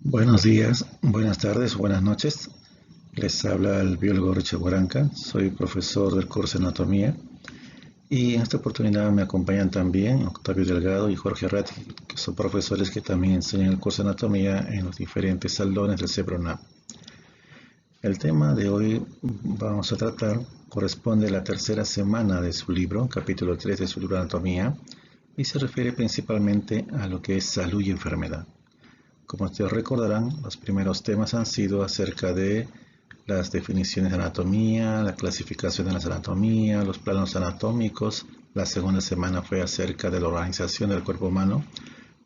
Buenos días, buenas tardes, buenas noches. Les habla el biólogo Richard Guaranca. Soy profesor del curso de Anatomía y en esta oportunidad me acompañan también Octavio Delgado y Jorge Ratti, que son profesores que también enseñan el curso de Anatomía en los diferentes salones del CEPRONAM. El tema de hoy vamos a tratar corresponde a la tercera semana de su libro, capítulo 3 de su libro Anatomía, y se refiere principalmente a lo que es salud y enfermedad. Como ustedes recordarán, los primeros temas han sido acerca de las definiciones de anatomía, la clasificación de las anatomías, los planos anatómicos. La segunda semana fue acerca de la organización del cuerpo humano.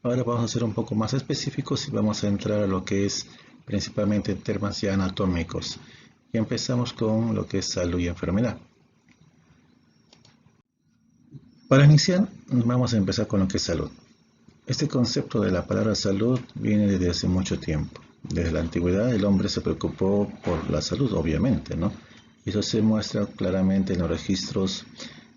Ahora vamos a ser un poco más específicos y vamos a entrar a lo que es principalmente temas ya anatómicos. Y empezamos con lo que es salud y enfermedad. Para iniciar, vamos a empezar con lo que es salud. Este concepto de la palabra salud viene desde hace mucho tiempo. Desde la antigüedad el hombre se preocupó por la salud, obviamente, ¿no? Y eso se muestra claramente en los registros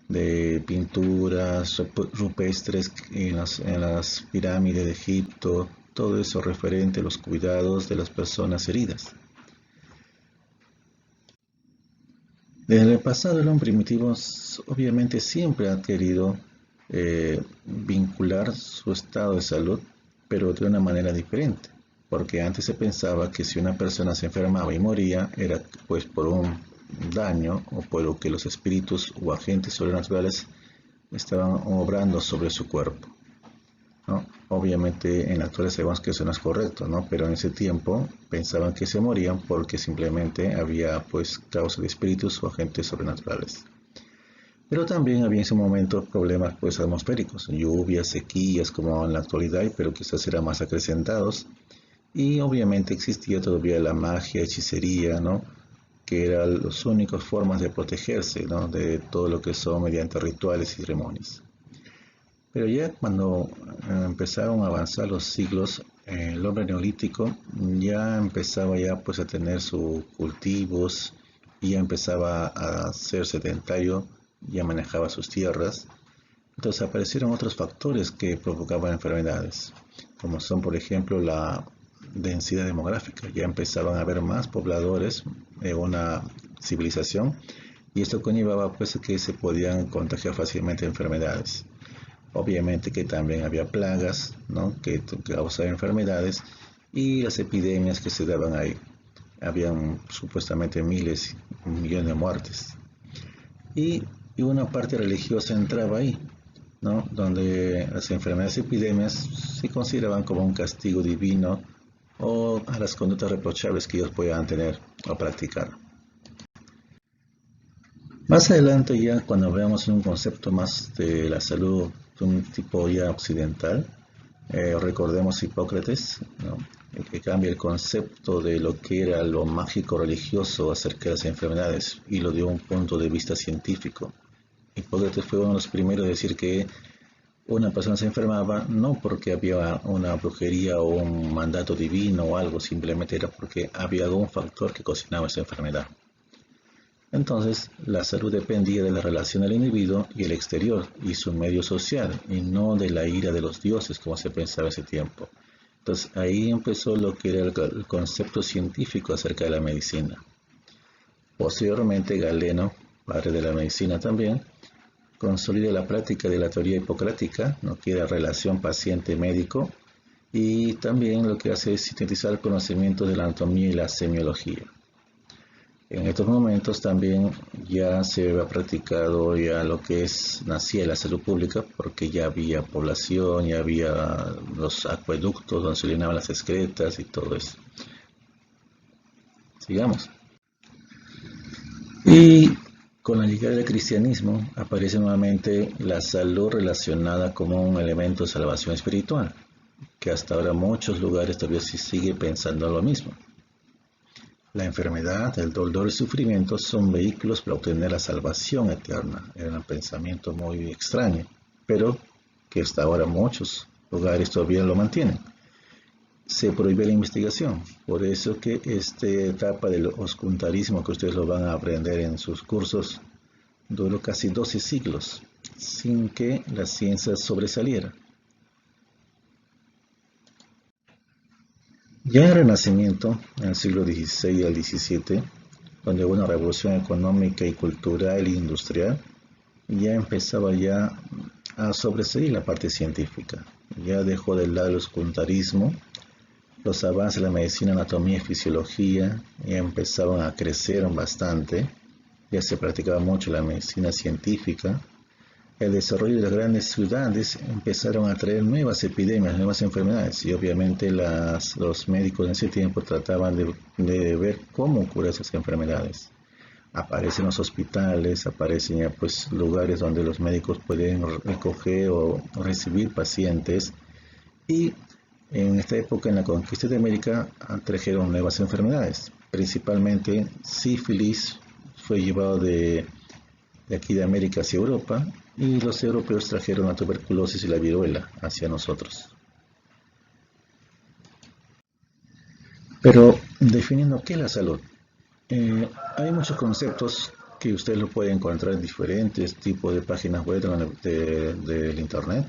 de pinturas rupestres en las pirámides de Egipto, todo eso referente a los cuidados de las personas heridas. Desde el pasado el hombre primitivo obviamente siempre ha querido vincular su estado de salud, pero de una manera diferente, porque antes se pensaba que si una persona se enfermaba y moría era pues por un daño o por lo que los espíritus o agentes sobrenaturales estaban obrando sobre su cuerpo, ¿no? Obviamente en la actualidad sabemos que eso no es correcto, ¿no? Pero en ese tiempo pensaban que se morían porque simplemente había pues causa de espíritus o agentes sobrenaturales. Pero también había en ese momento problemas pues atmosféricos, lluvias, sequías como en la actualidad, pero quizás eran más acrecentados. Y obviamente existía todavía la magia, hechicería, ¿no? Que eran las únicas formas de protegerse, ¿no? De todo lo que son mediante rituales y ceremonias. Pero ya cuando empezaron a avanzar los siglos, el hombre neolítico ya empezaba ya pues a tener sus cultivos y ya empezaba a ser sedentario, ya manejaba sus tierras. Entonces aparecieron otros factores que provocaban enfermedades, como son por ejemplo la densidad demográfica. Ya empezaban a haber más pobladores en una civilización y esto conllevaba pues que se podían contagiar fácilmente enfermedades. Obviamente que también había plagas, ¿no? que causaban enfermedades y las epidemias que se daban ahí. Habían supuestamente miles, millones de muertes. Y, y una parte religiosa entraba ahí, ¿no? Donde las enfermedades y epidemias se consideraban como un castigo divino o a las conductas reprochables que ellos podían tener o practicar. Más adelante ya cuando veamos un concepto más de la salud de un tipo ya occidental, recordemos Hipócrates, ¿no? El que cambia el concepto de lo que era lo mágico religioso acerca de las enfermedades y lo dio a un punto de vista científico. Hipócrates fue uno de los primeros a decir que una persona se enfermaba no porque había una brujería o un mandato divino o algo, simplemente era porque había algún factor que cocinaba esa enfermedad. Entonces, la salud dependía de la relación del individuo y el exterior y su medio social, y no de la ira de los dioses, como se pensaba ese tiempo. Entonces, ahí empezó lo que era el concepto científico acerca de la medicina. Posteriormente, Galeno, padre de la medicina también, consolida la práctica de la teoría hipocrática, ¿no? Que era relación paciente-médico, y también lo que hace es sintetizar el conocimiento de la anatomía y la semiología. En estos momentos también ya se ha practicado ya lo que es nacía la salud pública porque ya había población, ya había los acueductos donde se llenaban las excretas y todo eso. Sigamos. Y con la llegada del cristianismo aparece nuevamente la salud relacionada como un elemento de salvación espiritual, que hasta ahora en muchos lugares todavía se sigue pensando lo mismo. La enfermedad, el dolor y el sufrimiento son vehículos para obtener la salvación eterna. Era un pensamiento muy extraño, pero que hasta ahora muchos lugares todavía lo mantienen. Se prohíbe la investigación, por eso que esta etapa del oscuntarismo que ustedes lo van a aprender en sus cursos duró casi 12 siglos sin que la ciencia sobresaliera. Ya en el Renacimiento, en el siglo XVI al XVII, donde hubo una revolución económica y cultural e industrial, ya empezaba ya a sobresalir la parte científica. Ya dejó de lado el oscultarismo, los avances de la medicina, anatomía y fisiología ya empezaban a crecer bastante, ya se practicaba mucho la medicina científica. El desarrollo de las grandes ciudades empezaron a traer nuevas epidemias, nuevas enfermedades y obviamente los médicos en ese tiempo trataban de ver cómo curar esas enfermedades. Aparecen los hospitales, aparecen ya pues lugares donde los médicos pueden recoger o recibir pacientes y en esta época en la conquista de América trajeron nuevas enfermedades, principalmente sífilis fue llevado de aquí de América hacia Europa y los europeos trajeron la tuberculosis y la viruela hacia nosotros. Pero definiendo qué es la salud, hay muchos conceptos que usted lo puede encontrar en diferentes tipos de páginas web del internet,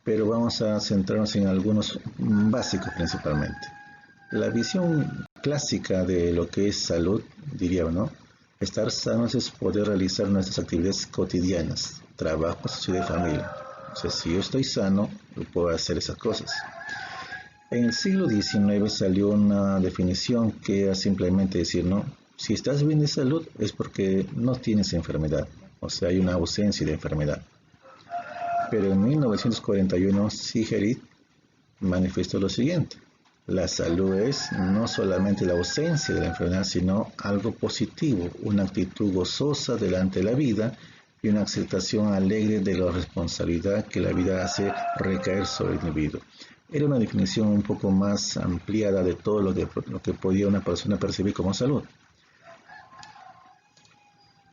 pero vamos a centrarnos en algunos básicos principalmente. La visión clásica de lo que es salud, diría, ¿no? Estar sanos es poder realizar nuestras actividades cotidianas, trabajo, sociedad y familia. O sea, si yo estoy sano, yo puedo hacer esas cosas. En el siglo XIX salió una definición que era simplemente decir, no, si estás bien de salud es porque no tienes enfermedad, o sea, hay una ausencia de enfermedad. Pero en 1941 Sigrid manifestó lo siguiente: la salud es no solamente la ausencia de la enfermedad, sino algo positivo, una actitud gozosa delante de la vida y una aceptación alegre de la responsabilidad que la vida hace recaer sobre el individuo. Era una definición un poco más ampliada de todo lo que podía una persona percibir como salud.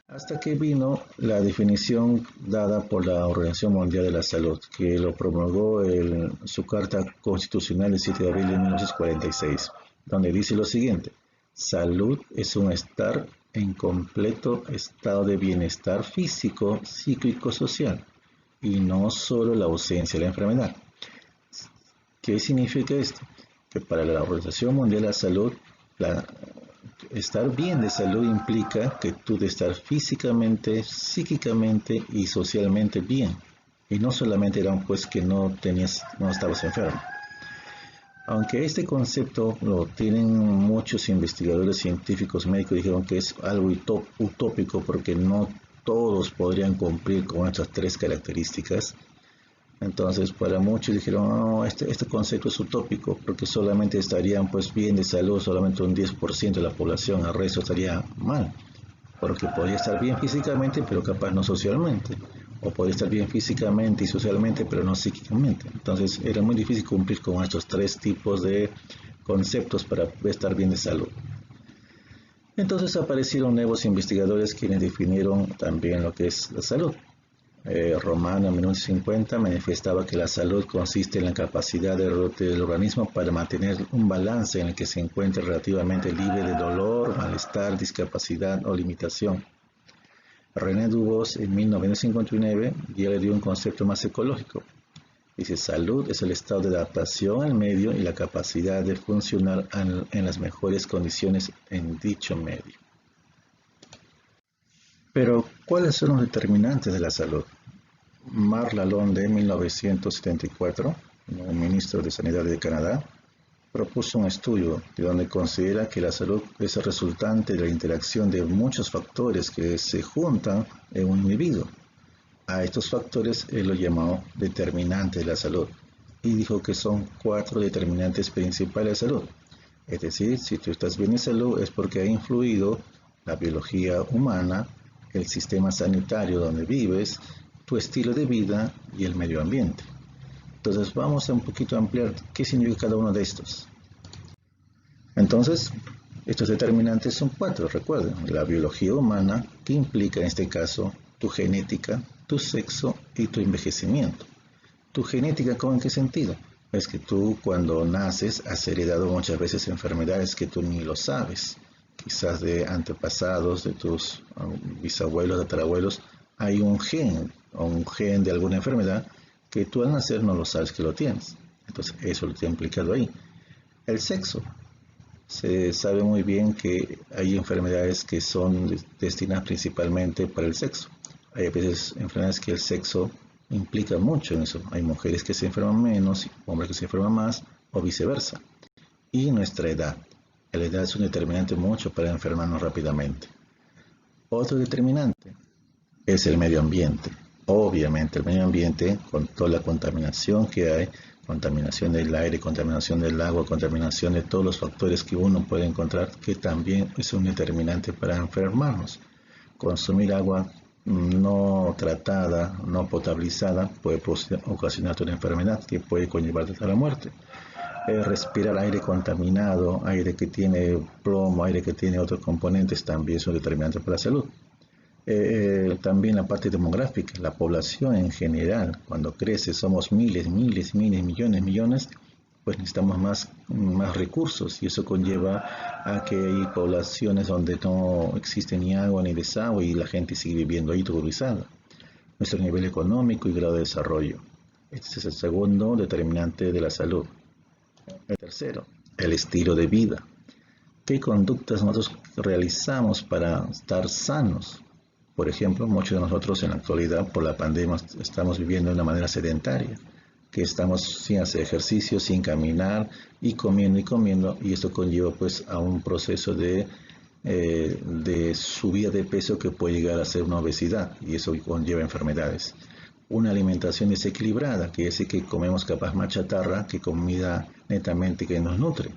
Hasta que vino la definición dada por la Organización Mundial de la Salud, que lo promulgó en su Carta Constitucional del 7 de abril de 1946, donde dice lo siguiente: salud es un estar en completo estado de bienestar físico, psíquico, social, y no solo la ausencia de la enfermedad. ¿Qué significa esto? Que para la Organización Mundial de la Salud, estar bien de salud implica que tú de estar físicamente, psíquicamente y socialmente bien. Y no solamente era pues que no estabas enfermo. Aunque este concepto lo tienen muchos investigadores científicos médicos, dijeron que es algo utópico porque no todos podrían cumplir con estas tres características. Entonces, para muchos dijeron, no, este concepto es utópico, porque solamente estarían pues bien de salud, solamente un 10% de la población, el resto estaría mal, porque podría estar bien físicamente, pero capaz no socialmente, o podría estar bien físicamente y socialmente, pero no psíquicamente. Entonces, era muy difícil cumplir con estos tres tipos de conceptos para estar bien de salud. Entonces aparecieron nuevos investigadores quienes definieron también lo que es la salud. Romano en 1950 manifestaba que la salud consiste en la capacidad del organismo para mantener un balance en el que se encuentre relativamente libre de dolor, malestar, discapacidad o limitación. René Dubos en 1959 ya le dio un concepto más ecológico. Dice: salud es el estado de adaptación al medio y la capacidad de funcionar en las mejores condiciones en dicho medio. Pero, ¿cuáles son los determinantes de la salud? Marc Lalonde, en 1974, un ministro de Sanidad de Canadá, propuso un estudio de donde considera que la salud es el resultante de la interacción de muchos factores que se juntan en un individuo. A estos factores él lo llamó determinantes de la salud y dijo que son 4 determinantes principales de salud. Es decir, si tú estás bien de salud es porque ha influido la biología humana, el sistema sanitario donde vives, tu estilo de vida y el medio ambiente. Entonces vamos a un poquito ampliar qué significa cada uno de estos. Entonces, estos determinantes son 4, recuerden: la biología humana, que implica en este caso tu genética, tu sexo y tu envejecimiento. ¿Tu genética en qué sentido? Es que tú cuando naces has heredado muchas veces enfermedades que tú ni lo sabes. Quizás de antepasados, de tus bisabuelos, tatarabuelos, hay un gen o un gen de alguna enfermedad que tú al nacer no lo sabes que lo tienes. Entonces eso lo tiene implicado ahí. El sexo. Se sabe muy bien que hay enfermedades que son destinadas principalmente para el sexo. Hay a veces enfermedades que el sexo implica mucho en eso. Hay mujeres que se enferman menos, hombres que se enferman más, o viceversa. Y nuestra edad. La edad es un determinante mucho para enfermarnos rápidamente. Otro determinante es el medio ambiente. Obviamente el medio ambiente, con toda la contaminación que hay, contaminación del aire, contaminación del agua, contaminación de todos los factores que uno puede encontrar, que también es un determinante para enfermarnos. Consumir agua no tratada, no potabilizada, puede ocasionar una enfermedad que puede conllevarte a la muerte. Respirar aire contaminado, aire que tiene plomo, aire que tiene otros componentes, también es un determinante para la salud. También la parte demográfica, la población en general, cuando crece, somos miles, millones, pues necesitamos más recursos y eso conlleva a que hay poblaciones donde no existe ni agua ni desagüe y la gente sigue viviendo ahí tuburizada. Nuestro nivel económico y grado de desarrollo. Este es el segundo determinante de la salud. El tercero, el estilo de vida. ¿Qué conductas nosotros realizamos para estar sanos? Por ejemplo, muchos de nosotros en la actualidad, por la pandemia, estamos viviendo de una manera sedentaria, que estamos sin hacer ejercicio, sin caminar y comiendo, y esto conlleva pues a un proceso de subida de peso que puede llegar a ser una obesidad, y eso conlleva enfermedades. Una alimentación desequilibrada, que es que comemos capaz más chatarra que comida netamente que nos nutre.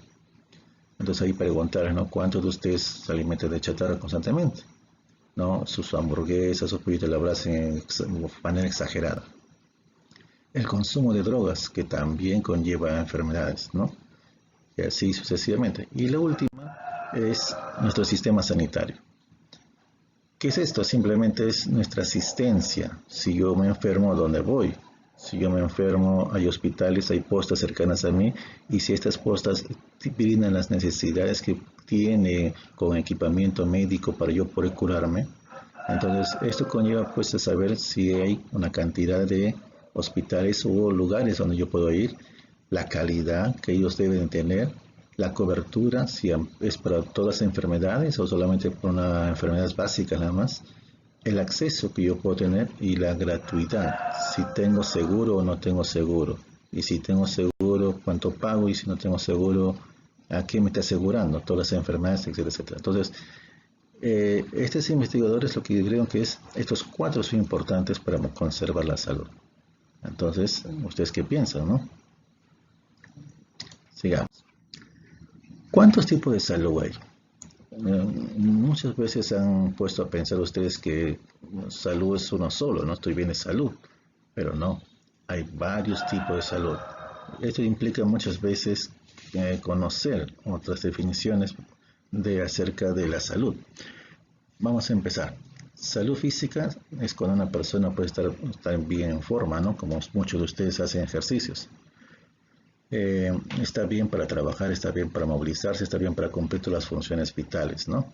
Entonces ahí preguntar, ¿no? ¿Cuántos de ustedes se alimentan de chatarra constantemente? ¿No? Sus hamburguesas, sus pollitos labrados de manera exagerada. El consumo de drogas, que también conlleva enfermedades, ¿no? Y así sucesivamente. Y la última es nuestro sistema sanitario. ¿Qué es esto? Simplemente es nuestra asistencia. Si yo me enfermo, ¿a dónde voy? Si yo me enfermo, hay hospitales, hay postas cercanas a mí, y si estas postas brindan las necesidades que tiene con equipamiento médico para yo poder curarme, entonces esto conlleva pues a saber si hay una cantidad de hospitales o lugares donde yo puedo ir, la calidad que ellos deben tener, la cobertura, si es para todas las enfermedades o solamente por una enfermedades básicas nada más, el acceso que yo puedo tener y la gratuidad, si tengo seguro o no tengo seguro, y si tengo seguro, cuánto pago, y si no tengo seguro, a qué me está asegurando, todas las enfermedades, etcétera, etcétera. Entonces, estos investigadores lo que creo que es, estos cuatro son importantes para conservar la salud. Entonces, ¿ustedes qué piensan, no? Sigamos. ¿Cuántos tipos de salud hay? Muchas veces se han puesto a pensar ustedes que salud es uno solo, no estoy bien de salud, pero no, hay varios tipos de salud. Esto implica muchas veces conocer otras definiciones acerca de la salud. Vamos a empezar. Salud física es cuando una persona puede estar bien en forma, ¿no? Como muchos de ustedes hacen ejercicios. Está bien para trabajar, está bien para movilizarse, está bien para cumplir todas las funciones vitales, ¿no?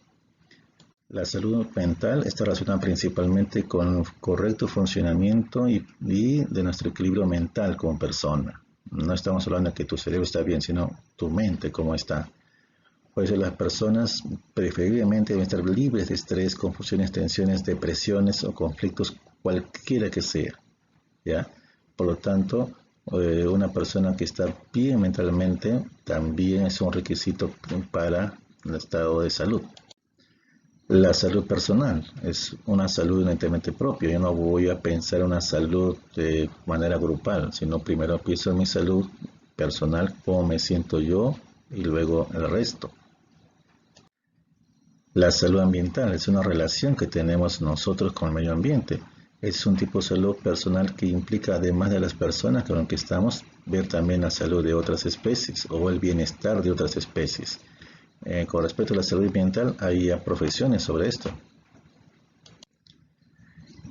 La salud mental está relacionada principalmente con el correcto funcionamiento y de nuestro equilibrio mental como persona. No estamos hablando de que tu cerebro está bien, sino tu mente cómo está. Por eso las personas preferiblemente deben estar libres de estrés, confusiones, tensiones, depresiones o conflictos, cualquiera que sea, ¿ya? Por lo tanto, una persona que está bien mentalmente también es un requisito para el estado de salud. La salud personal es una salud netamente propia. Yo no voy a pensar en una salud de manera grupal, sino primero pienso en mi salud personal, cómo me siento yo y luego el resto. La salud ambiental es una relación que tenemos nosotros con el medio ambiente. Es un tipo de salud personal que implica, además de las personas con las que estamos, ver también la salud de otras especies o el bienestar de otras especies. Con respecto a la salud ambiental, hay profesiones sobre esto.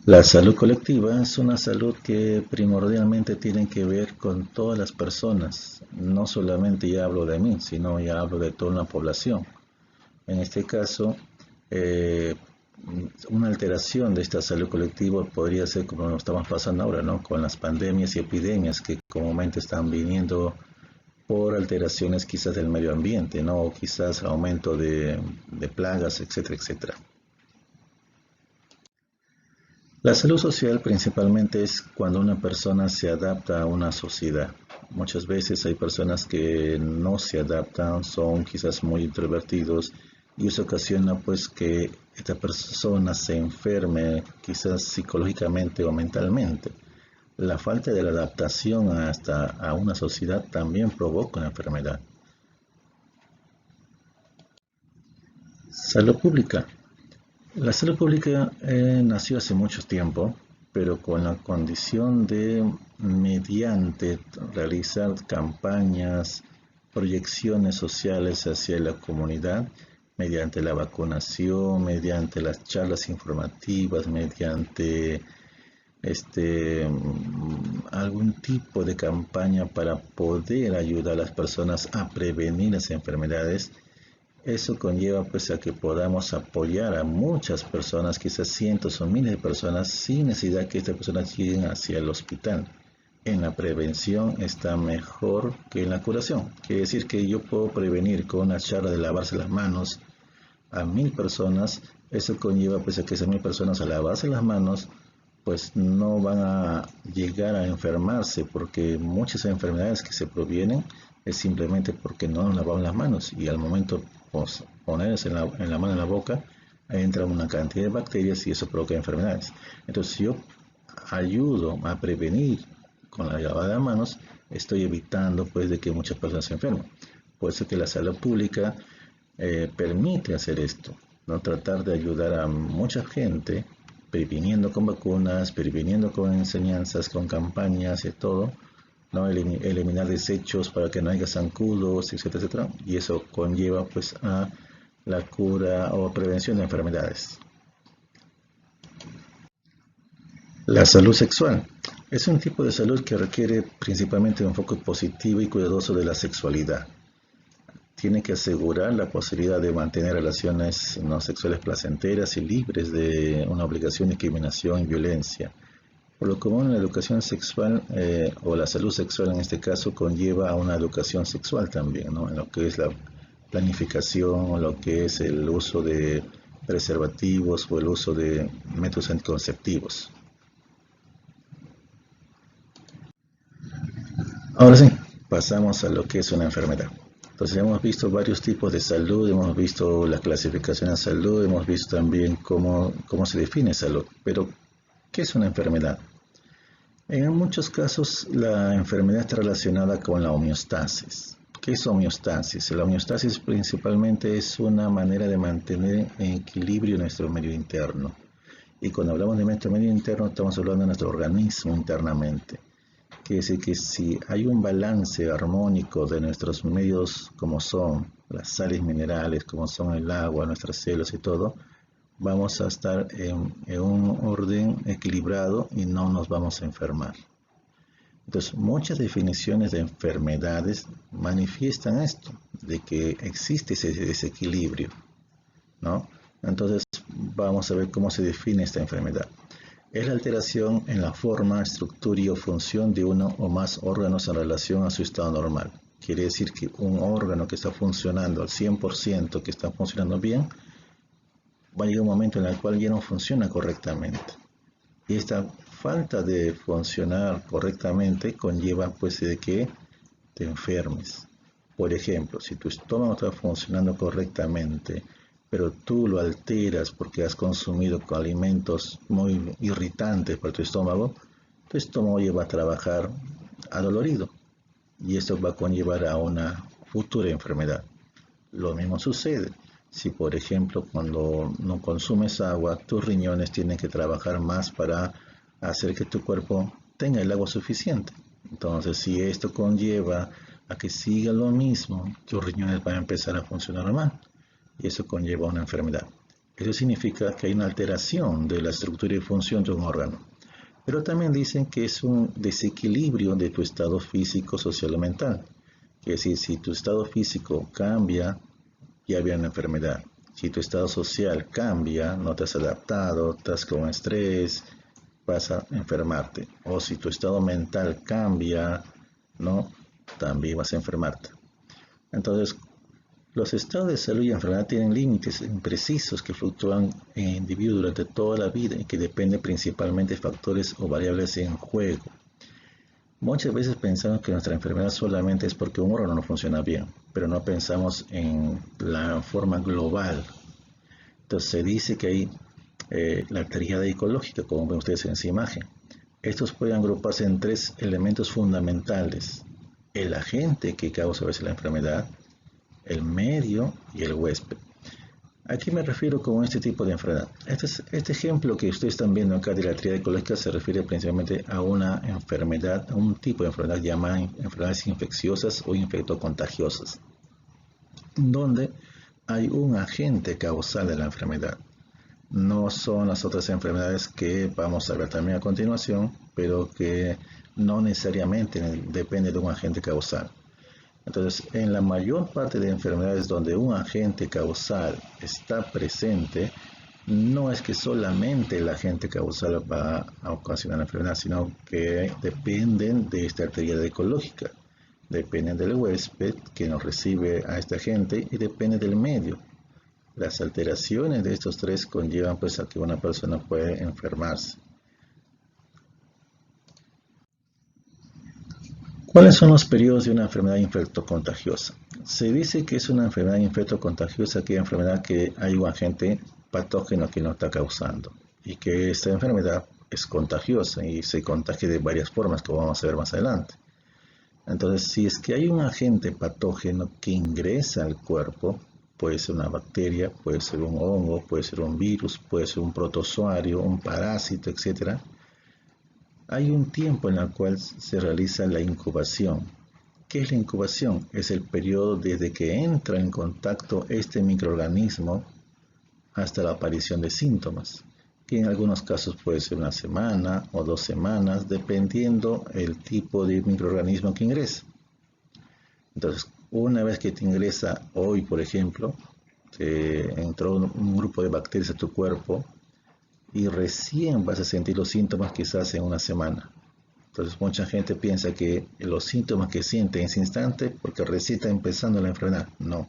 La salud colectiva es una salud que primordialmente tiene que ver con todas las personas. No solamente ya hablo de mí, sino ya hablo de toda una población. En este caso, una alteración de esta salud colectiva podría ser como lo estamos pasando ahora, ¿no? Con las pandemias y epidemias que comúnmente están viniendo por alteraciones quizás del medio ambiente, ¿no? O quizás aumento de plagas, etcétera, etcétera. La salud social principalmente es cuando una persona se adapta a una sociedad. Muchas veces hay personas que no se adaptan, son quizás muy introvertidos y eso ocasiona pues que esta persona se enferme quizás psicológicamente o mentalmente. La falta de la adaptación hasta a una sociedad también provoca una enfermedad. Salud pública. La salud pública nació hace mucho tiempo, pero con la condición de, mediante realizar campañas, proyecciones sociales hacia la comunidad, mediante la vacunación, mediante las charlas informativas, mediante algún tipo de campaña para poder ayudar a las personas a prevenir las enfermedades. Eso conlleva pues a que podamos apoyar a muchas personas, quizás cientos o miles de personas, sin necesidad que estas personas lleguen hacia el hospital. En la prevención está mejor que en la curación. Quiere decir que yo puedo prevenir con una charla de lavarse las manos a 1000 personas. Eso conlleva pues a que esas 1000 personas al lavarse las manos pues no van a llegar a enfermarse, porque muchas enfermedades que se provienen es simplemente porque no nos lavamos las manos y al momento pues, ponerse en la mano en la boca entra una cantidad de bacterias y eso provoca enfermedades. Entonces si yo ayudo a prevenir con la lavada de manos, estoy evitando pues de que muchas personas se enfermen. Por eso que la salud pública permite hacer esto, ¿no? Tratar de ayudar a mucha gente, previniendo con vacunas, previniendo con enseñanzas, con campañas y todo, ¿no? Eliminar desechos para que no haya zancudos, etcétera, etcétera, y eso conlleva pues a la cura o prevención de enfermedades. La salud sexual es un tipo de salud que requiere principalmente un enfoque positivo y cuidadoso de la sexualidad. Tiene que asegurar la posibilidad de mantener relaciones no sexuales placenteras y libres de una obligación, discriminación y violencia. Por lo común, la educación sexual o la salud sexual en este caso conlleva a una educación sexual también, ¿no? En lo que es la planificación, lo que es el uso de preservativos o el uso de métodos anticonceptivos. Ahora sí, pasamos a lo que es una enfermedad. Entonces hemos visto varios tipos de salud, hemos visto la clasificación de salud, hemos visto también cómo se define salud. Pero, ¿qué es una enfermedad? En muchos casos la enfermedad está relacionada con la homeostasis. ¿Qué es homeostasis? La homeostasis principalmente es una manera de mantener en equilibrio nuestro medio interno. Y cuando hablamos de nuestro medio interno estamos hablando de nuestro organismo internamente. Quiere decir que si hay un balance armónico de nuestros medios como son las sales minerales, como son el agua, nuestras células y todo, vamos a estar en un orden equilibrado y no nos vamos a enfermar. Entonces, muchas definiciones de enfermedades manifiestan esto, de que existe ese desequilibrio, ¿no? Entonces, vamos a ver cómo se define esta enfermedad. Es la alteración en la forma, estructura y o función de uno o más órganos en relación a su estado normal. Quiere decir que un órgano que está funcionando al 100%, que está funcionando bien, va a llegar un momento en el cual ya no funciona correctamente. Y esta falta de funcionar correctamente conlleva pues de que te enfermes. Por ejemplo, si tu estómago está funcionando correctamente, pero tú lo alteras porque has consumido alimentos muy irritantes para tu estómago ya va a trabajar adolorido y esto va a conllevar a una futura enfermedad. Lo mismo sucede si, por ejemplo, cuando no consumes agua, tus riñones tienen que trabajar más para hacer que tu cuerpo tenga el agua suficiente. Entonces, si esto conlleva a que siga lo mismo, tus riñones van a empezar a funcionar mal y eso conlleva una enfermedad. Eso significa que hay una alteración de la estructura y función de un órgano. Pero también dicen que es un desequilibrio de tu estado físico, social o mental. Es decir, si tu estado físico cambia, ya había una enfermedad. Si tu estado social cambia, no te has adaptado, estás con estrés, vas a enfermarte. O si tu estado mental cambia, ¿no? también vas a enfermarte. Entonces, los estados de salud y enfermedad tienen límites imprecisos que fluctúan en individuos durante toda la vida y que dependen principalmente de factores o variables en juego. Muchas veces pensamos que nuestra enfermedad solamente es porque un órgano no funciona bien, pero no pensamos en la forma global. Entonces se dice que hay la triada ecológica, como ven ustedes en esa imagen. Estos pueden agruparse en tres elementos fundamentales: el agente que causa a veces la enfermedad, el medio y el huésped. ¿A qué me refiero con este tipo de enfermedad? Este ejemplo que ustedes están viendo acá de la tríada ecológica se refiere principalmente a una enfermedad, a un tipo de enfermedad llamada enfermedades infecciosas o infectocontagiosas, donde hay un agente causal de la enfermedad. No son las otras enfermedades que vamos a ver también a continuación, pero que no necesariamente depende de un agente causal. Entonces, en la mayor parte de enfermedades donde un agente causal está presente, no es que solamente el agente causal va a ocasionar la enfermedad, sino que dependen de esta actividad ecológica, dependen del huésped que nos recibe a este agente y depende del medio. Las alteraciones de estos tres conllevan pues a que una persona puede enfermarse. ¿Cuáles son los periodos de una enfermedad infectocontagiosa? Se dice que es una enfermedad infectocontagiosa aquella enfermedad que hay un agente patógeno que no está causando y que esta enfermedad es contagiosa y se contagia de varias formas, como vamos a ver más adelante. Entonces, si es que hay un agente patógeno que ingresa al cuerpo, puede ser una bacteria, puede ser un hongo, puede ser un virus, puede ser un protozoario, un parásito, etc. Hay un tiempo en el cual se realiza la incubación. ¿Qué es la incubación? Es el periodo desde que entra en contacto este microorganismo hasta la aparición de síntomas, que en algunos casos puede ser una semana o 2 semanas, dependiendo el tipo de microorganismo que ingresa. Entonces, una vez que te ingresa hoy, por ejemplo, entró un grupo de bacterias a tu cuerpo, y recién vas a sentir los síntomas quizás en una semana. Entonces mucha gente piensa que los síntomas que siente en ese instante porque recién está empezando la enfermedad. No,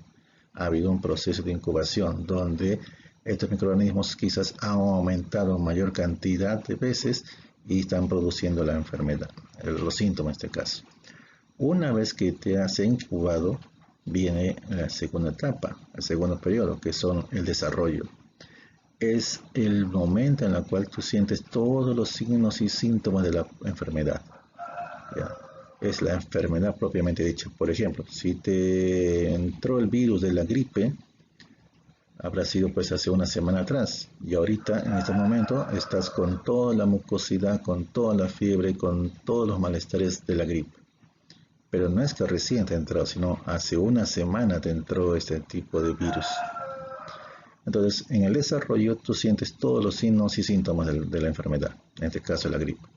ha habido un proceso de incubación donde estos microorganismos quizás han aumentado en mayor cantidad de veces y están produciendo la enfermedad, los síntomas en este caso. Una vez que te has incubado, viene la segunda etapa, el segundo periodo, que son el desarrollo. Es el momento en el cual tú sientes todos los signos y síntomas de la enfermedad. ¿Ya? Es la enfermedad propiamente dicha. Por ejemplo, si te entró el virus de la gripe, habrá sido pues hace una semana atrás. Y ahorita, en este momento, estás con toda la mucosidad, con toda la fiebre, con todos los malestares de la gripe. Pero no es que recién te entró, sino hace una semana te entró este tipo de virus. Entonces, en el desarrollo tú sientes todos los signos y síntomas de la enfermedad, en este caso la gripe.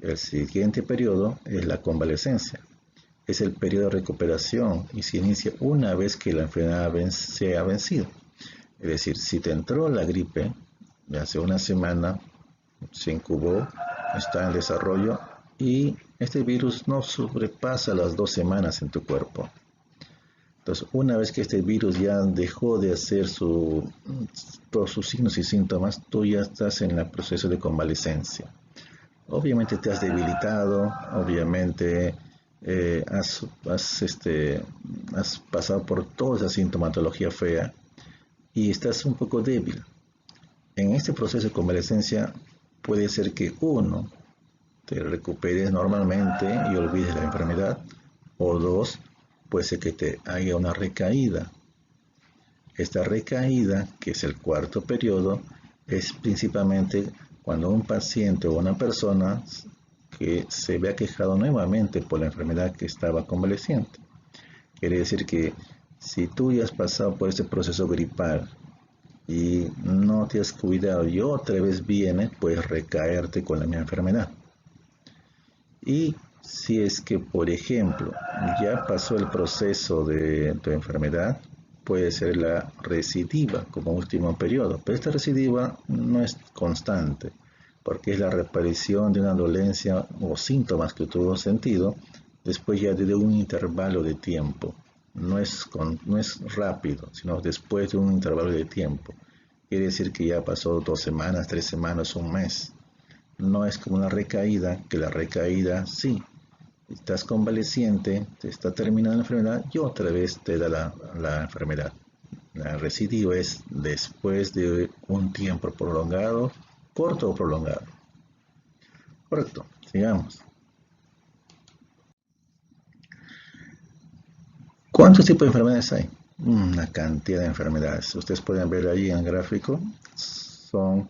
El siguiente periodo es la convalescencia. Es el periodo de recuperación y se inicia una vez que la enfermedad se ha vencido. Es decir, si te entró la gripe hace una semana, se incubó, está en desarrollo y este virus no sobrepasa las 2 semanas en tu cuerpo. Entonces, una vez que este virus ya dejó de hacer todos sus signos y síntomas, tú ya estás en el proceso de convalescencia. Obviamente te has debilitado, obviamente has pasado por toda esa sintomatología fea y estás un poco débil. En este proceso de convalescencia puede ser que uno, te recuperes normalmente y olvides la enfermedad, o dos, puede ser que te haya una recaída. Esta recaída, que es el cuarto periodo, es principalmente cuando un paciente o una persona que se ve aquejado nuevamente por la enfermedad que estaba convaleciente. Quiere decir que si tú ya has pasado por este proceso gripal y no te has cuidado y otra vez viene, puedes recaerte con la misma enfermedad. Y si es que, por ejemplo, ya pasó el proceso de tu enfermedad, puede ser la recidiva como último periodo, pero esta recidiva no es constante, porque es la reaparición de una dolencia o síntomas que tuvo sentido después ya de un intervalo de tiempo. No es rápido, sino después de un intervalo de tiempo. Quiere decir que ya pasó 2 semanas, 3 semanas, un mes. No es como una recaída, que la recaída sí, estás convaleciente, te está terminando la enfermedad y otra vez te da la enfermedad. El recidivo es después de un tiempo prolongado, corto o prolongado. Correcto, sigamos. ¿Cuántos tipos de enfermedades hay? Una cantidad de enfermedades. Ustedes pueden ver ahí en el gráfico. Son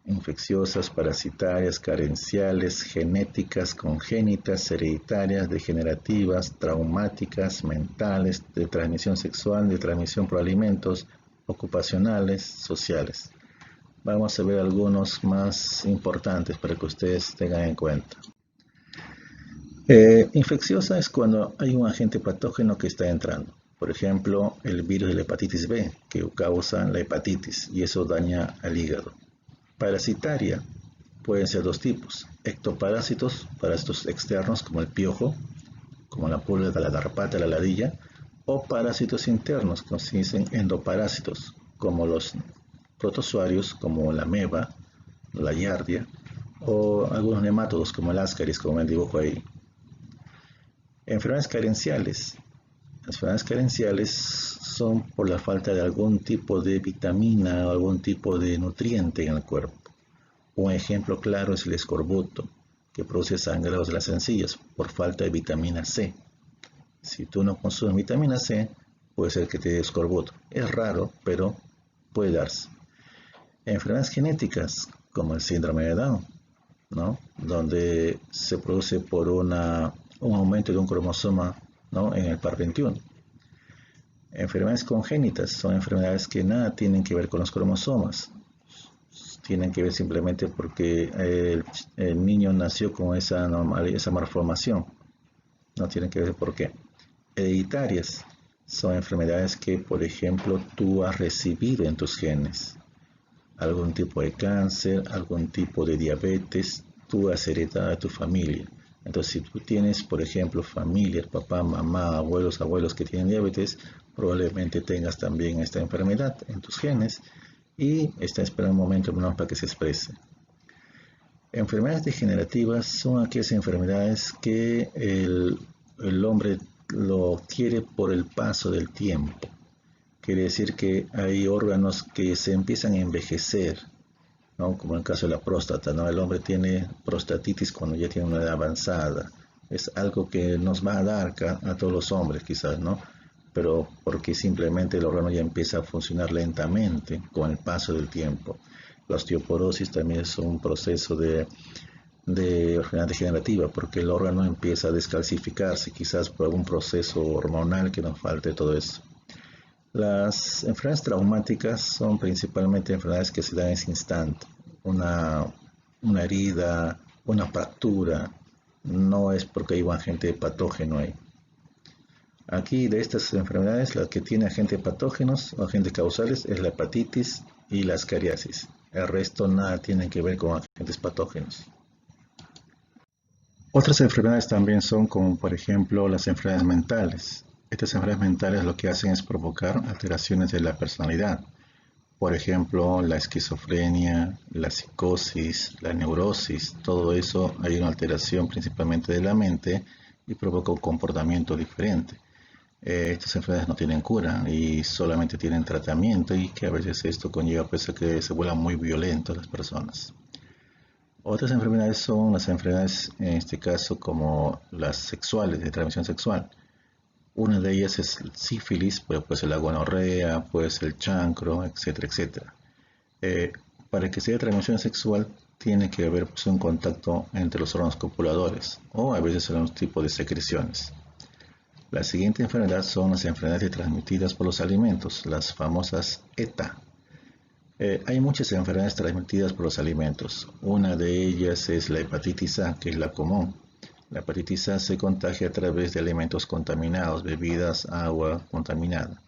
infecciosas, parasitarias, carenciales, genéticas, congénitas, hereditarias, degenerativas, traumáticas, mentales, de transmisión sexual, de transmisión por alimentos, ocupacionales, sociales. Vamos a ver algunos más importantes para que ustedes tengan en cuenta. Infecciosa es cuando hay un agente patógeno que está entrando. Por ejemplo, el virus de la hepatitis B, que causa la hepatitis y eso daña al hígado. Parasitaria pueden ser 2 tipos: ectoparásitos, parásitos externos como el piojo, como la pulga, la garrapata, la ladilla, o parásitos internos, que se dicen endoparásitos, como los protozoarios, como la ameba, la giardia, o algunos nematodos como el ascaris, como el dibujo ahí. Enfermedades carenciales. Las enfermedades carenciales son por la falta de algún tipo de vitamina o algún tipo de nutriente en el cuerpo. Un ejemplo claro es el escorbuto, que produce sangrados de las encías por falta de vitamina C. Si tú no consumes vitamina C, puede ser que te dé escorbuto. Es raro, pero puede darse. Enfermedades genéticas, como el síndrome de Down, ¿no? Donde se produce por un aumento de un cromosoma, ¿no?, en el par 21. Enfermedades congénitas son enfermedades que nada tienen que ver con los cromosomas. Tienen que ver simplemente porque el niño nació con esa malformación. No tienen que ver por qué. Hereditarias son enfermedades que, por ejemplo, tú has recibido en tus genes. Algún tipo de cáncer, algún tipo de diabetes, tú has heredado a tu familia. Entonces, si tú tienes, por ejemplo, familia, papá, mamá, abuelos que tienen diabetes, probablemente tengas también esta enfermedad en tus genes y está esperando un momento menos para que se exprese. Enfermedades degenerativas son aquellas enfermedades que el hombre lo adquiere por el paso del tiempo. Quiere decir que hay órganos que se empiezan a envejecer, ¿no? Como en el caso de la próstata, ¿no? El hombre tiene prostatitis cuando ya tiene una edad avanzada. Es algo que nos va a dar a todos los hombres quizás, ¿no? Pero porque simplemente el órgano ya empieza a funcionar lentamente con el paso del tiempo. La osteoporosis también es un proceso de enfermedad degenerativa, porque el órgano empieza a descalcificarse, quizás por algún proceso hormonal que nos falte todo eso. Las enfermedades traumáticas son principalmente enfermedades que se dan en ese instante. Una herida, una fractura, no es porque hay un agente patógeno ahí. Aquí de estas enfermedades, la que tiene agentes patógenos o agentes causales es la hepatitis y la escariasis. El resto nada tiene que ver con agentes patógenos. Otras enfermedades también son como por ejemplo las enfermedades mentales. Estas enfermedades mentales lo que hacen es provocar alteraciones de la personalidad. Por ejemplo, la esquizofrenia, la psicosis, la neurosis, todo eso hay una alteración principalmente de la mente y provoca un comportamiento diferente. Estas enfermedades no tienen cura y solamente tienen tratamiento y que a veces esto conlleva pues, a que se vuelvan muy violentas las personas. Otras enfermedades son las enfermedades, en este caso, como las sexuales, de transmisión sexual. Una de ellas es el sífilis, puede ser la gonorrea, puede ser el chancro, etcétera, etcétera. Para que sea transmisión sexual, tiene que haber pues, un contacto entre los órganos copuladores o a veces algún tipo de secreciones. La siguiente enfermedad son las enfermedades transmitidas por los alimentos, las famosas ETA. Hay muchas enfermedades transmitidas por los alimentos. Una de ellas es la hepatitis A, que es la común. La hepatitis A se contagia a través de alimentos contaminados, bebidas, agua contaminada.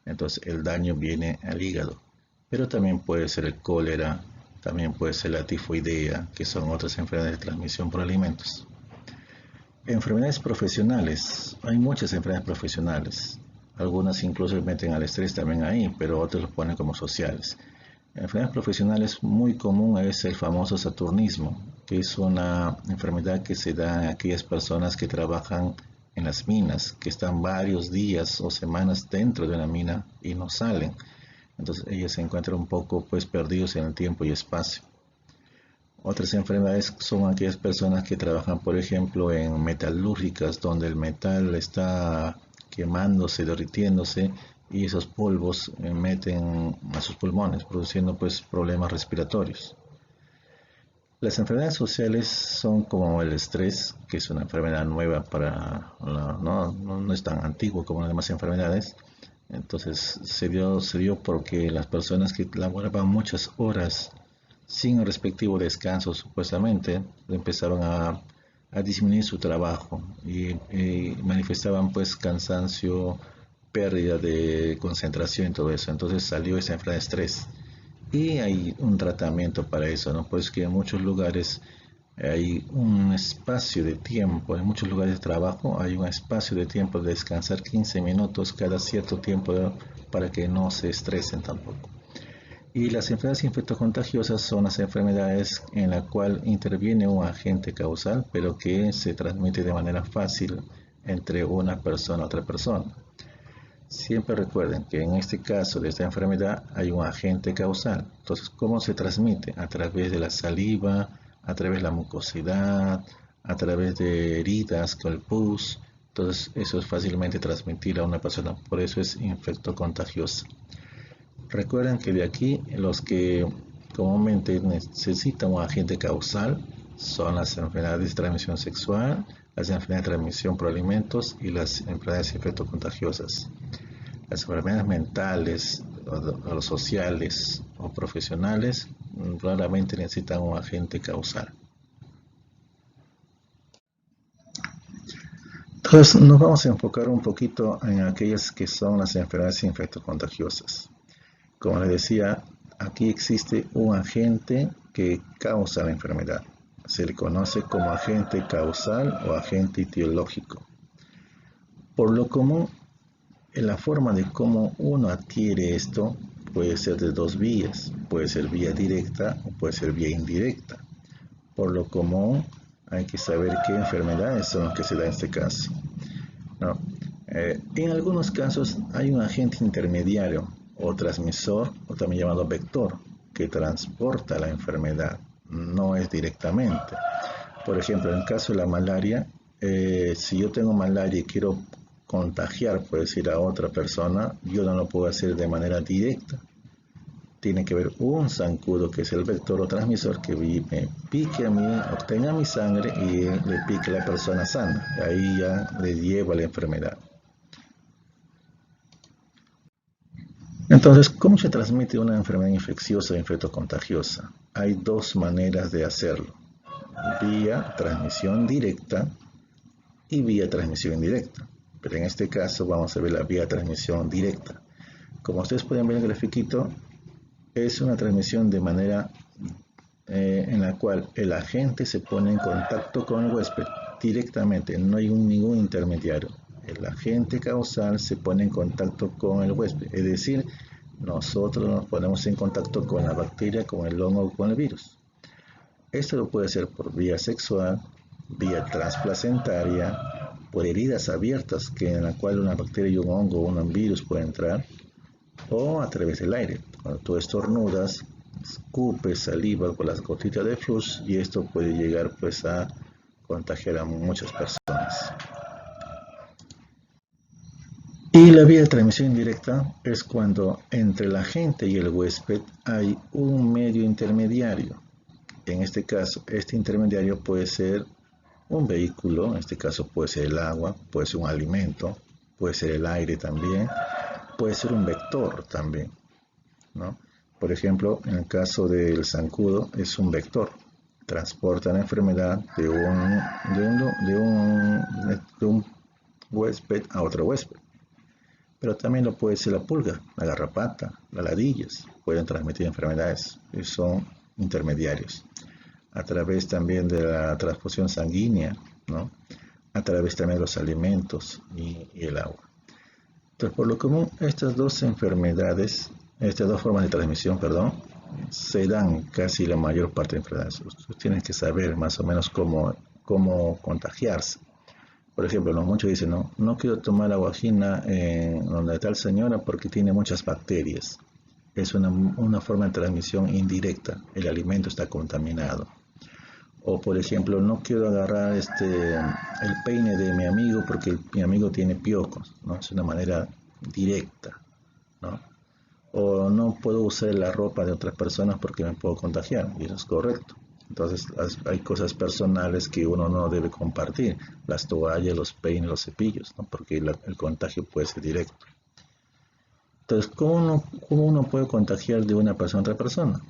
Entonces el daño viene al hígado. Pero también puede ser el cólera, también puede ser la tifoidea, que son otras enfermedades de transmisión por alimentos. Enfermedades profesionales. Hay muchas enfermedades profesionales. Algunas incluso meten al estrés también ahí, pero otros lo ponen como sociales. Enfermedades profesionales muy común es el famoso saturnismo, que es una enfermedad que se da en aquellas personas que trabajan en las minas, que están varios días o semanas dentro de una mina y no salen. Entonces ellos se encuentran un poco pues perdidos en el tiempo y espacio. Otras enfermedades son aquellas personas que trabajan, por ejemplo, en metalúrgicas, donde el metal está quemándose, derritiéndose, y esos polvos meten a sus pulmones, produciendo pues problemas respiratorios. Las enfermedades sociales son como el estrés, que es una enfermedad nueva no es tan antiguo como las demás enfermedades. Entonces se dio porque las personas que laboraban muchas horas sin el respectivo descanso, supuestamente, empezaron a disminuir su trabajo y manifestaban pues cansancio, pérdida de concentración y todo eso. Entonces salió esa enfermedad de estrés. Y hay un tratamiento para eso, ¿no? Pues que en muchos lugares hay un espacio de tiempo, en muchos lugares de trabajo hay un espacio de tiempo de descansar 15 minutos cada cierto tiempo, ¿no? Para que no se estresen tampoco. Y las enfermedades infectocontagiosas son las enfermedades en la cual interviene un agente causal, pero que se transmite de manera fácil entre una persona a otra persona. Siempre recuerden que en este caso de esta enfermedad hay un agente causal. Entonces, ¿cómo se transmite? A través de la saliva, a través de la mucosidad, a través de heridas con el pus. Entonces, eso es fácilmente transmitir a una persona. Por eso es infectocontagiosa. Recuerden que de aquí los que comúnmente necesitan un agente causal son las enfermedades de transmisión sexual, las enfermedades de transmisión por alimentos y las enfermedades infectocontagiosas. Las enfermedades mentales o sociales o profesionales raramente necesitan un agente causal. Entonces nos vamos a enfocar un poquito en aquellas que son las enfermedades infectocontagiosas. Como les decía, aquí existe un agente que causa la enfermedad. Se le conoce como agente causal o agente etiológico. Por lo común, la forma de cómo uno adquiere esto puede ser de dos vías. Puede ser vía directa o puede ser vía indirecta. Por lo común, hay que saber qué enfermedades son las que se da en este caso, ¿no? En algunos casos hay un agente intermediario o transmisor, o también llamado vector, que transporta la enfermedad, no es directamente. Por ejemplo, en el caso de la malaria, si yo tengo malaria y quiero contagiar, por decir, a otra persona, yo no lo puedo hacer de manera directa. Tiene que haber un zancudo, que es el vector o transmisor, que me pique a mí, obtenga mi sangre y le pique a la persona sana. Ahí ya le lleva la enfermedad. Entonces, ¿cómo se transmite una enfermedad infecciosa o infectocontagiosa? Hay dos maneras de hacerlo: vía transmisión directa y vía transmisión indirecta. Pero en este caso vamos a ver la vía transmisión directa. Como ustedes pueden ver en el grafiquito, es una transmisión de manera en la cual el agente se pone en contacto con el huésped directamente, no hay ningún intermediario. El agente causal se pone en contacto con el huésped, es decir, nosotros nos ponemos en contacto con la bacteria, con el hongo o con el virus. Esto lo puede ser por vía sexual, vía transplacentaria, por heridas abiertas en la cual una bacteria y un hongo o un virus puede entrar, o a través del aire. Cuando tú estornudas, escupes saliva por las gotitas de flush y esto puede llegar pues a contagiar a muchas personas. Y la vía de transmisión indirecta es cuando entre la agente y el huésped hay un medio intermediario. En este caso, este intermediario puede ser un vehículo, en este caso puede ser el agua, puede ser un alimento, puede ser el aire también, puede ser un vector también, ¿no? Por ejemplo, en el caso del zancudo es un vector, transporta la enfermedad de un huésped a otro huésped. Pero también lo puede ser la pulga, la garrapata, las ladillas, pueden transmitir enfermedades y son intermediarios. A través también de la transfusión sanguínea, ¿no? a través también de los alimentos y el agua. Entonces, por lo común, estas dos enfermedades, estas dos formas de transmisión, perdón, se dan casi la mayor parte de enfermedades. Ustedes tienen que saber más o menos cómo contagiarse. Por ejemplo, muchos dicen, no quiero tomar aguajina en donde está la señora porque tiene muchas bacterias. Es una forma de transmisión indirecta, el alimento está contaminado. O por ejemplo, no quiero agarrar el peine de mi amigo porque mi amigo tiene piojos, ¿no? Es una manera directa, ¿no? O no puedo usar la ropa de otras personas porque me puedo contagiar, y eso es correcto. Entonces hay cosas personales que uno no debe compartir, las toallas, los peines, los cepillos, ¿no? Porque el contagio puede ser directo. Entonces, ¿cómo uno puede contagiar de una persona a otra persona?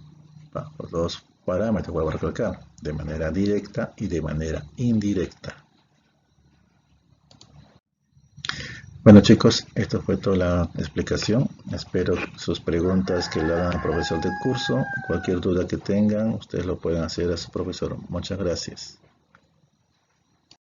Por dos parámetros, voy a recalcar, de manera directa y de manera indirecta. Bueno chicos, esto fue toda la explicación. Espero sus preguntas que le hagan al profesor del curso. Cualquier duda que tengan, ustedes lo pueden hacer a su profesor. Muchas gracias.